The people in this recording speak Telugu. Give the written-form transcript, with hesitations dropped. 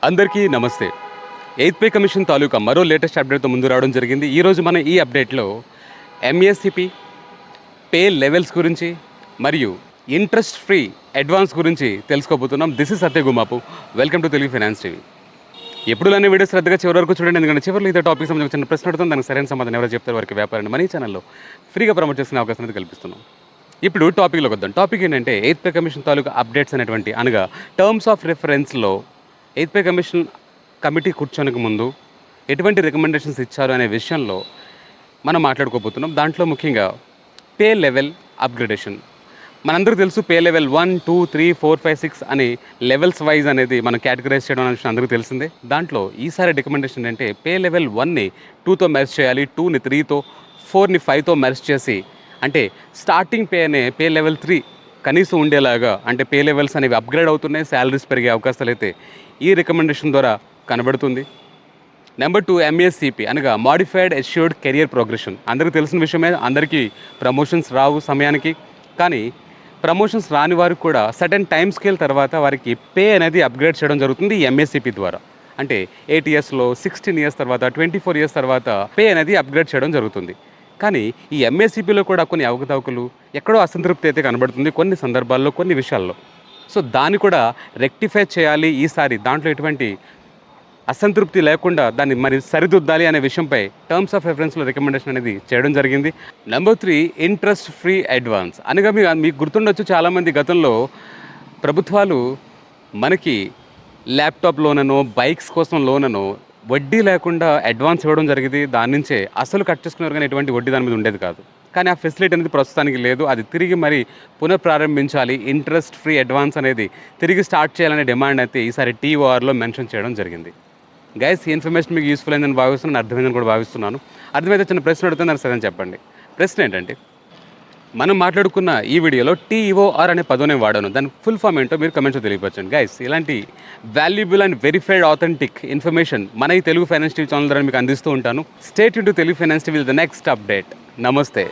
అందరికీ నమస్తే. ఎయిత్ పే కమిషన్ తాలూకా మరో లేటెస్ట్ అప్డేట్తో ముందు రావడం జరిగింది. ఈరోజు మనం ఈ అప్డేట్లో ఎంఎస్సిపి పే లెవెల్స్ గురించి మరియు ఇంట్రెస్ట్ ఫ్రీ అడ్వాన్స్ గురించి తెలుసుకోబోతున్నాం. This is Satya Gumapu. Welcome to Telugu finance TV. ఎప్పుడులానే వీడియో శ్రద్ధగా చివరి వరకు చూడండి, ఎందుకంటే చివరిలో ఇదే టాపిక్ సంబంధించిన చిన్న ప్రశ్న అడుగుతాం, దానికి సరైన సమాధానం ఎవరో చెప్తారు వారికి వ్యాపారాన్ని మన ఈ ఛానల్లో ఫ్రీగా ప్రమోట్ చేసుకునే అవకాశం అనేది కల్పిస్తున్నాం. ఇప్పుడు టాపిక్లోకి వద్దాం. టాపిక్ ఏంటంటే ఎయిత్ పే కమిషన్ తాలూకా అప్డేట్స్ అనేటువంటి అనగా టర్మ్స్ ఆఫ్ రిఫరెన్స్లో ఎయిత్ పే కమిషన్ కమిటీ కూర్చోనికి ముందు ఎటువంటి రికమెండేషన్స్ ఇచ్చారు అనే విషయంలో మనం మాట్లాడుకోబోతున్నాం. దాంట్లో ముఖ్యంగా పే లెవెల్ అప్గ్రేడేషన్. మనందరికీ తెలుసు పే లెవెల్ 1, 2, 3, 4, 5, 6 అని లెవెల్స్ వైజ్ అనేది మనం కేటగరైజ్ చేయడం అనే విషయం అందరికీ తెలిసిందే. దాంట్లో ఈసారి రికమెండేషన్ ఏంటంటే పే లెవెల్ 1ని 2తో మెర్జ్ చేయాలి, 2ని 3తో, 4ని 5తో మెర్జ్ చేసి, అంటే స్టార్టింగ్ పే అనే పే లెవెల్ 3 కనీసం ఉండేలాగా, అంటే పే లెవెల్స్ అనేవి అప్గ్రేడ్ అవుతున్నాయి, శాలరీస్ పెరిగే అవకాశాలు అయితే ఈ రికమెండేషన్ ద్వారా కనబడుతుంది. నెంబర్ 2 ఎంఎస్సిపి అనగా మాడిఫైడ్ అష్యూర్డ్ కెరియర్ ప్రోగ్రెషన్. అందరికీ తెలిసిన విషయమే, అందరికీ ప్రమోషన్స్ రావు సమయానికి. కానీ ప్రమోషన్స్ రాని వారికి కూడా సర్టెన్ టైమ్ స్కేల్ తర్వాత వారికి పే అనేది అప్గ్రేడ్ చేయడం జరుగుతుంది ఈ ఎంఎస్సిపి ద్వారా. అంటే 8 ఇయర్స్లో, 16 ఇయర్స్ తర్వాత, 24 ఇయర్స్ తర్వాత పే అనేది అప్గ్రేడ్ చేయడం జరుగుతుంది. కానీ ఈ ఎంఎస్సిపిలో కూడా కొన్ని అవకతవకలు, ఎక్కడో అసంతృప్తి అయితే కనబడుతుంది కొన్ని సందర్భాల్లో, కొన్ని విషయాల్లో. సో దాన్ని కూడా రెక్టిఫై చేయాలి ఈసారి. దాంట్లో ఎటువంటి అసంతృప్తి లేకుండా దాన్ని మరి సరిదిద్దాలి అనే విషయంపై టర్మ్స్ ఆఫ్ రెఫరెన్స్లో రికమెండేషన్ అనేది చేయడం జరిగింది. నెంబర్ 3 ఇంట్రెస్ట్ ఫ్రీ అడ్వాన్స్ అనగా మీకు గుర్తుండొచ్చు, చాలామంది గతంలో ప్రభుత్వాలు మనకి ల్యాప్టాప్ లోననో, బైక్స్ కోసం లోననో వడ్డీ లేకుండా అడ్వాన్స్ ఇవ్వడం జరిగింది. దాని నుంచే అసలు కట్ చేసుకునేవారు, కానీ ఎటువంటి వడ్డీ దాని మీద ఉండేది కాదు. కానీ ఆ ఫెసిలిటీ అనేది ప్రస్తుతానికి లేదు. అది తిరిగి మరి పునఃప్రారంభించాలి. ఇంట్రెస్ట్ ఫ్రీ అడ్వాన్స్ అనేది తిరిగి స్టార్ట్ చేయాలనే డిమాండ్ అయితే ఈసారి టీఓఆర్లో మెన్షన్ చేయడం జరిగింది. గైస్, ఈ ఇన్ఫర్మేషన్ మీకు యూస్ఫుల్ అయిందని భావిస్తున్నాను, అర్థమైందని కూడా భావిస్తున్నాను. అర్థమైతే చిన్న ప్రశ్న అడుగుతుంది, దానికి సరే చెప్పండి. ప్రశ్న ఏంటంటే, మనం మాట్లాడుకున్న ఈ వీడియోలో టీఓఆర్ అనే పదం నేను వాడాను. దాని ఫుల్ ఫామ్ ఏంటో మీరు కమెంట్స్లో తెలియపరచండి. గైస్, ఇలాంటి valuable and verified authentic information మన ఈ తెలుగు ఫైనాన్స్ టీవీ ఛానల్ ద్వారా మీకు అందిస్తూ ఉంటాను. Stay tune to Telugu finance TV with the next update. నమస్తే.